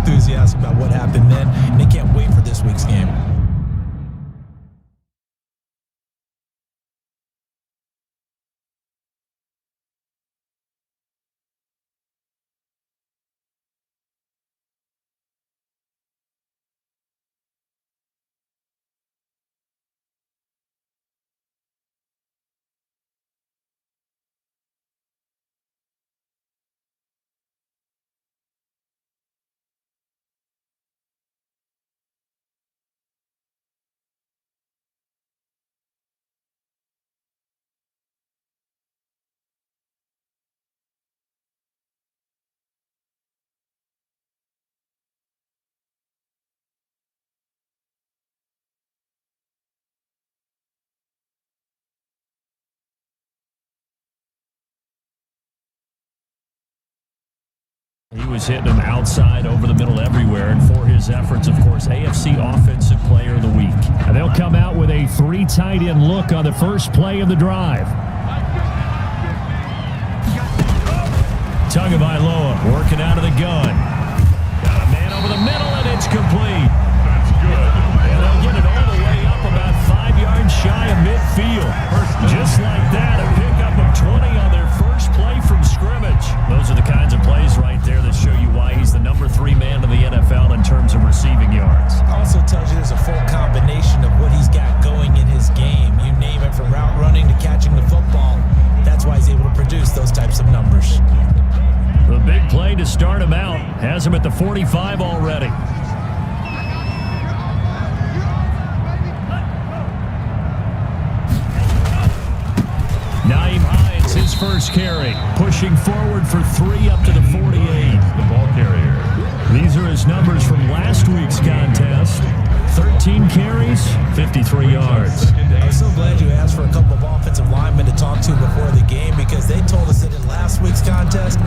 enthusiastic about what happened then, and they can't wait for this week's game. He was hitting them outside, over the middle, everywhere. And for his efforts, of course, AFC Offensive Player of the Week. And they'll come out with a 3 tight end look on the first play of the drive. Tagovailoa working out of the gun. Got a man over the middle, and it's complete. That's good. And they'll get it all the way up about 5 yards shy of midfield. Just like that, a pickup of 20 on their first play from scrimmage. Those are the kinds of plays right there that show you why he's the number 3 man in the NFL in terms of receiving yards. Also tells you there's a full combination of what he's got going in his game. You name it, from route running to catching the football. That's why he's able to produce those types of numbers. The big play to start him out has him at the 45 already. Naeem Hines, his first carry, pushing forward for 3 up to the 48. The ball carrier. These are his numbers from last week's contest. 13 carries, 53 yards. I'm so glad you asked for a couple of offensive linemen to talk to before the game, because they told us that in last week's contest,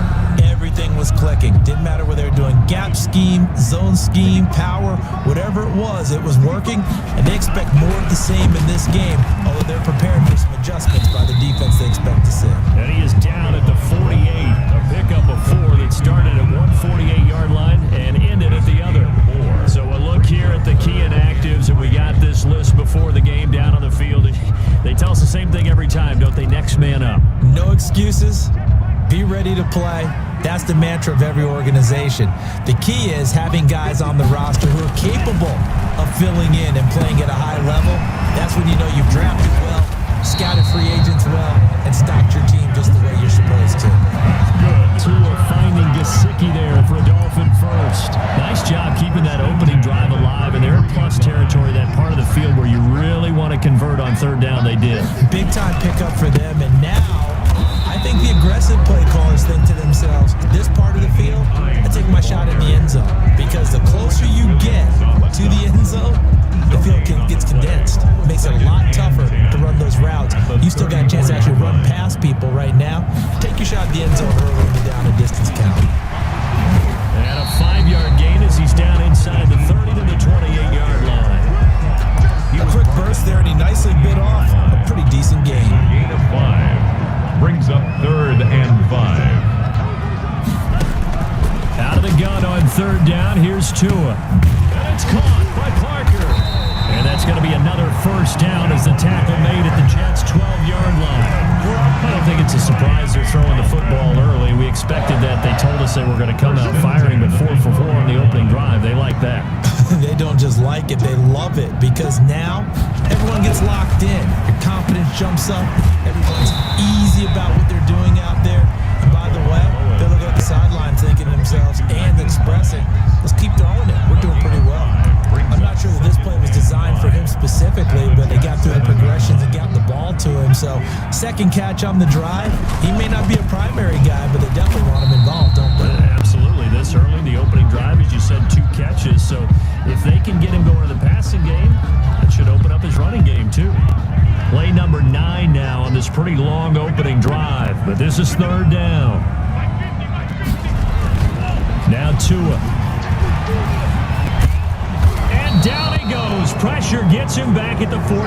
everything was clicking. Didn't matter whether they were doing gap scheme, zone scheme, power, whatever it was working, and they expect more of the same in this game, although they're prepared for some adjustments by the defense they expect to see. And he is down at the 48, a pickup of 4 that started at 148-yard line and ended at the other. So a look here at the key inactives, and we got this list before the game down on the field. They tell us the same thing every time, don't they? Next man up. No excuses. Be ready to play. That's the mantra of every organization. The key is having guys on the roster who are capable of filling in and playing at a high level. That's when you know you've drafted well, scouted free agents well, and stocked your team just the way you're supposed to. Tua finding Gesicki there for a Dolphin first. Nice job keeping that opening drive alive, and they're in plus territory, that part of the field where you really want to convert on third down. They did. Big time pickup for them, and now I think the aggressive play callers think to themselves, this part of the field, I take my shot in the end zone, because the closer you get to the end zone, the field gets condensed. Makes it a lot tougher to run those routes. You still got a chance to actually run past people right now. Take your shot at the end zone early in the down and distance count. And a 5-yard gain as he's down inside the 30 to the 28-yard line. A quick burst there, and he nicely bit off a pretty decent gain. Gain of 5. Brings up 3rd and 5. Out of the gun on third down. Here's Tua. And it's caught by Parker. And that's going to be another first down as the tackle made at the Jets' 12-yard line. I don't think it's a surprise they're throwing the football early. We expected that. They told us they were going to come out firing, but 4 for 4 on the opening drive. They like that. They don't just like it, they love it, because now everyone gets locked in. Your confidence jumps up. Everyone's easy about what they're doing out there. And by the way, they're looking at the sideline thinking to themselves and expressing, let's keep throwing it. We're doing pretty well. I'm not sure that this play was designed for him specifically, but they got through the progressions and got the ball to him. So second catch on the drive. He may not be a primary guy, but they definitely want him involved, don't they? Absolutely. This early, the opening drive, as you said, 2 catches. So if they can get him going in the passing game, that should open up his running game too. Play number 9 now on this pretty long opening drive, but this is third down. Now Tua. And down he goes. Pressure gets him back at the 14.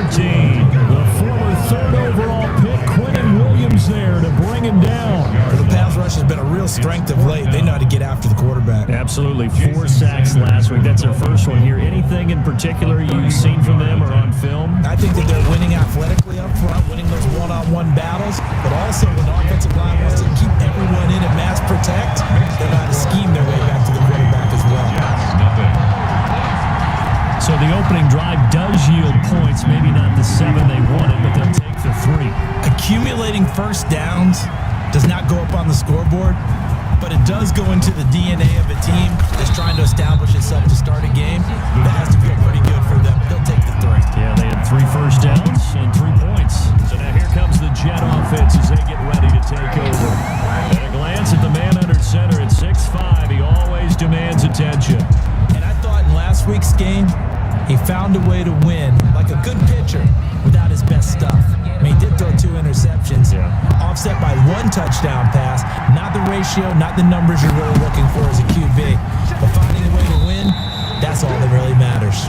The former 3rd overall pick, Quinnen Williams, there to bring him down. The pass rush has been a real strength of late. They know how to get after the quarterback. Absolutely. 4 sacks last week. That's their first one here. Anything in particular you've seen from them or on film? I think that they're winning athletically up front, winning those one-on-one battles, but also when the offensive line wants to keep everyone in and mass protect, they know how to scheme their way back to the quarterback as well. Nothing. So the opening drive does yield points, maybe not the 7 they wanted, but they'll take the 3. Accumulating first downs does not go up on the scoreboard, but it does go into the DNA of a team that's trying to establish itself to start a game. That has to feel pretty good for them. They'll take the 3. Yeah, they had 3 first downs and 3 points. So now here comes the Jet offense as they get ready to take over. At a glance at the man under center at 6'5", he always demands attention. And I thought in last week's game, he found a way to win like a good pitcher without his best stuff. I mean, he did throw 2 interceptions, offset by 1 touchdown pass. Not the ratio, not the numbers you're really looking for as a QB. But finding a way to win, that's all that really matters.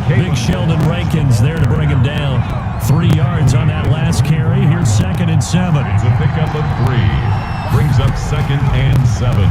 Big Sheldon Rankins there to bring him down. 3 yards on that last carry. Here's 2nd and 7. It's a pickup of 3. Brings up 2nd and 7.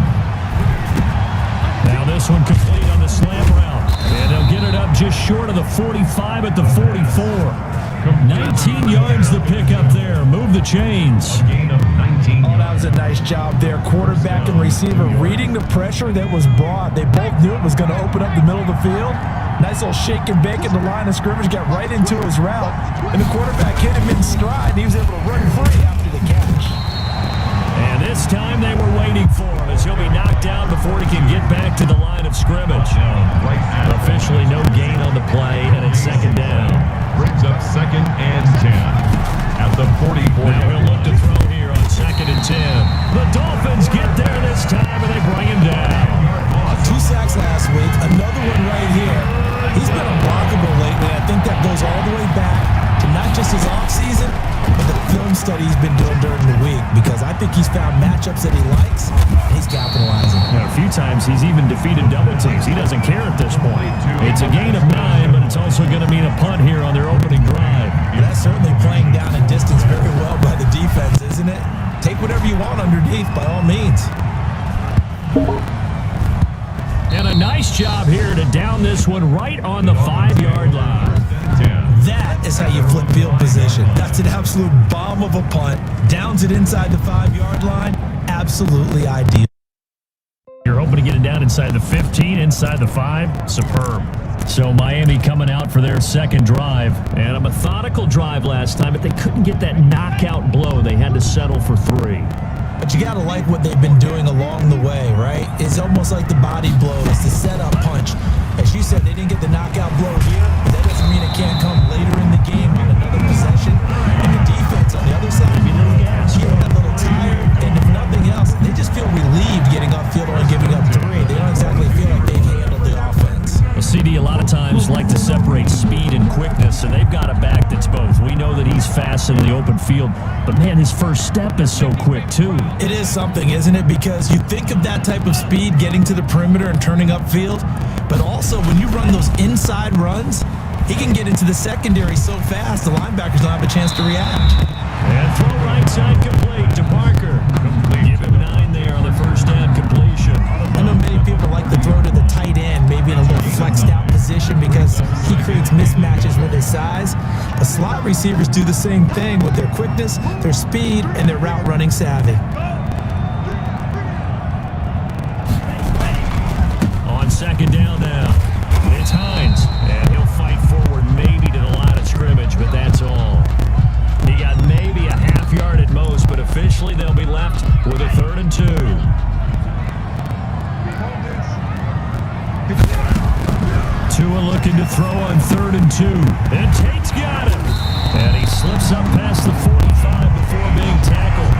Now this one complete on the slant route. And they'll get it up just short of the 45 at the 44. 19 yards the pickup there. Move the chains. Gain of 19. Oh, that was a nice job there. Quarterback and receiver reading the pressure that was brought. They both knew it was going to open up the middle of the field. Nice little shake and bake at the line of scrimmage. Got right into his route. And the quarterback hit him in stride. And he was able to run free after the catch. And this time they were waiting for him as he'll be knocked down before he can get back to the line of scrimmage. Officially no gain on the play, and it's 2nd down. Brings up 2nd and 10. At the 44. Now he'll look to throw here on 2nd and 10. The Dolphins get there this time, and they bring him down. 2 sacks last week. Another one right here. He's been unblockable lately. I think that goes all the way back to not just his offseason, but the film study he's been doing during the week, because I think he's found matchups that he likes, and he's capitalizing. A few times he's even defeated double teams. He doesn't care at this point. It's a gain of 9, but it's also going to mean a punt here on their opening drive. That's certainly playing down a distance very well by the defense, isn't it? Take whatever you want underneath, by all means. And a nice job here to down this one right on the 5-yard line. That is how you flip field position. That's an absolute bomb of a punt. Downs it inside the 5-yard line. Absolutely ideal. You're hoping to get it down inside the 15, inside the 5. Superb. So Miami coming out for their 2nd drive. And a methodical drive last time, but they couldn't get that knockout blow. They had to settle for 3. But you got to like what they've been doing along the way, right? It's almost like the body blows, the setup punch. As you said, they didn't get the knockout blow here, but that doesn't mean it can't come later in the game on another possession. And the defense on the other side, a little tired, and if nothing else, they just feel relieved getting upfield, only giving up 3. They don't exactly feel like they've handled the offense. Well, CD a lot of times like to separate speed and quickness, and they've got a back that's both. We know that he's fast in the open field, but man, his first step is so quick too. It is something, isn't it? Because you think of that type of speed getting to the perimeter and turning upfield, but also when you run those inside runs, he can get into the secondary so fast the linebackers don't have a chance to react. And throw right side complete to Parker. Give him 9 there on the first down completion. I know many people like to throw to the tight end, maybe in a little flexed out position because he creates mismatches with his size. But slot receivers do the same thing with their quickness, their speed, and their route running savvy. On 2nd down now, it's Hines, and he'll fight forward maybe to the line of scrimmage, but that's all. He got maybe a half yard at most, but officially they'll be left with a 3rd and 2. Tua looking to throw on 3rd and 2. And Tate's got him. And he slips up past the 45 before being tackled.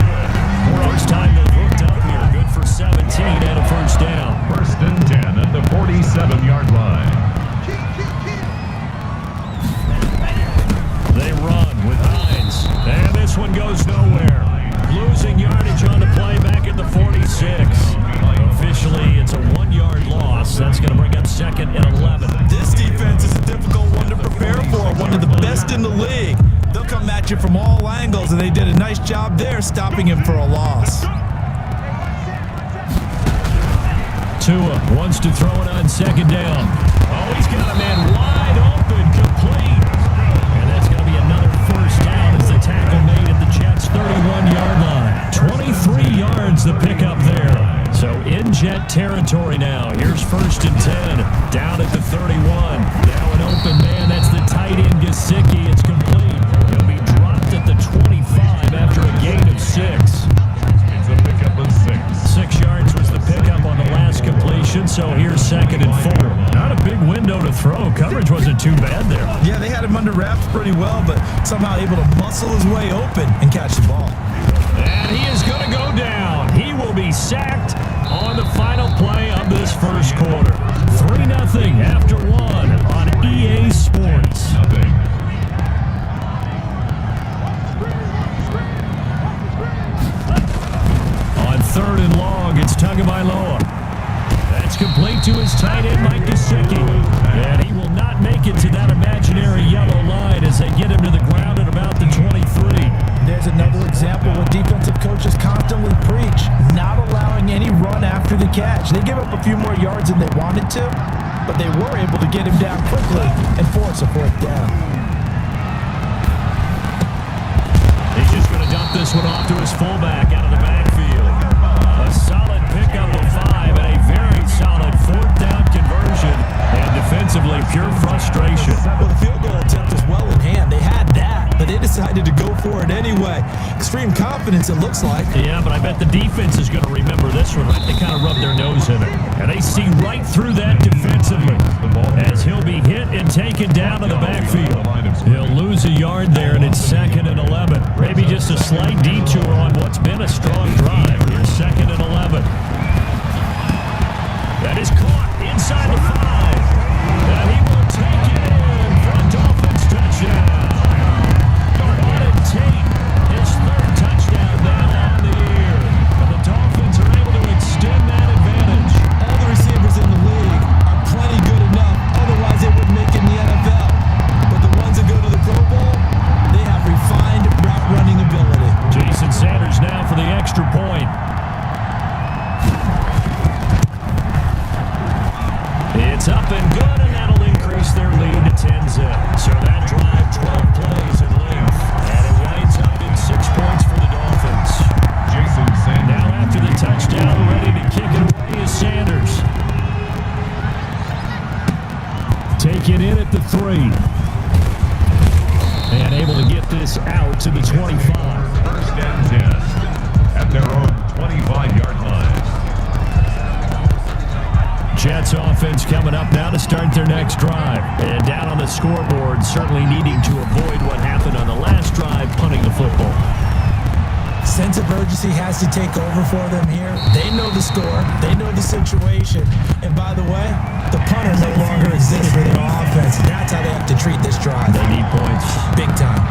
First time they've hooked up here. Good for 17 and a first down. 1st and 10 at the 47-yard line. They run with Hines. And this one goes nowhere. Losing yardage on the play back at the 46. Officially, it's a 1-yard loss. That's going to bring up 2nd and 11. This defense is a difficult one to prepare for, one of the best in the league. They'll come at you from all angles, and they did a nice job there stopping him for a loss. Tua wants to throw it on 2nd 1st and 10. Down at the 31. Now an open man. That's the tight end, Gesicki. It's complete. He'll be dropped at the 25 after a gain of 6. It's a pickup of 6. 6 yards was the pickup on the last completion, so here's 2nd and 4. Not a big window to throw. Coverage wasn't too bad there. Yeah, they had him under wraps pretty well, but somehow able to muscle his way open and catch the ball. And he is going to go down. He will be sacked on the final play of this first quarter. 3-0 after 1 on EA Sports. Nothing. On 3rd and long, it's Tagovailoa. That's complete to his tight end, Mike Gesicki. And he will not make it to that imaginary yellow line as they get him to the ground at about the 23. There's another example where defensive coaches constantly preach, not allowing any run after the catch. They give up a few more yards than they wanted to, but they were able to get him down quickly and force a 4th down. He's just going to dump this one off to his fullback out of the backfield. A solid pickup of 5 and a very solid 4th down conversion. And defensively, pure frustration. Well, the field goal attempt was well in hand. They had that, but they decided to go for it anyway. Extreme confidence, it looks like. Yeah, but I bet the defense is going to remember this one, right? They kind of rub their nose in it. And they see right through that defensively as he'll be hit and taken down to the backfield. He'll lose a yard there, and it's 2nd and 11. Maybe just a slight detour on what's been a strong drive. Here's 2nd and 11. That is caught inside the 5. And he will take it in for a Dolphins touchdown. Auden Tate, his 3rd touchdown now on the year. And the Dolphins are able to extend that advantage. All the receivers in the league are plenty good enough, otherwise they wouldn't make it in the NFL. But the ones that go to the Pro Bowl, they have refined route running ability. Jason Sanders now for the extra point. It's up and good, and that'll increase their lead to 10-zip. So that drive, 12 plays in length, and it winds up in 6 points for the Dolphins. Jason Sanders. Now after the touchdown, ready to kick it away is Sanders. Taken in at the 3. And able to get this out to the 25. 1st and 10 at their own 25-yard line. Jets offense coming up now to start their next drive. And down on the scoreboard, certainly needing to avoid what happened on the last drive, punting the football. Sense of urgency has to take over for them here. They know the score. They know the situation. And by the way, the punter no longer exists for their offense. That's how they have to treat this drive. They need points. Big time.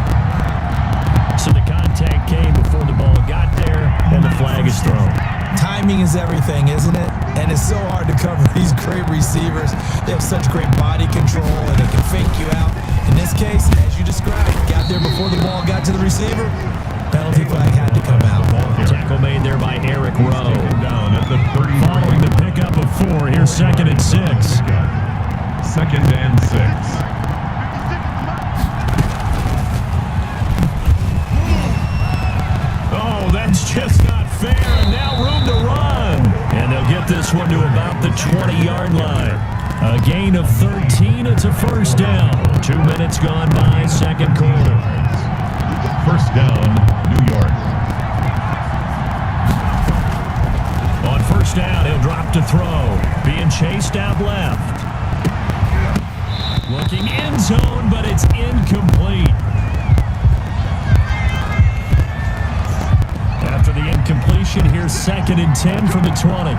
So the contact came before the ball got there, and the flag is thrown. Timing is everything, isn't it? And it's so hard to cover these great receivers. They have such great body control, and they can fake you out. In this case, as you described, got there before the ball got to the receiver. Penalty flag had to come out. Tackle made there by Eric Rowe. Down at the 30. Following the pickup of 4, here's 2nd and 6. 2nd and 6. That's just not fair, and now room to run. And they'll get this one to about the 20-yard line. A gain of 13, it's a 1st down. 2 minutes gone by, 2nd quarter. 1st down, New York. On 1st down, he'll drop to throw. Being chased out left. Looking end zone, but it's incomplete. After the incompletion, here's 2nd and 10 from the 20.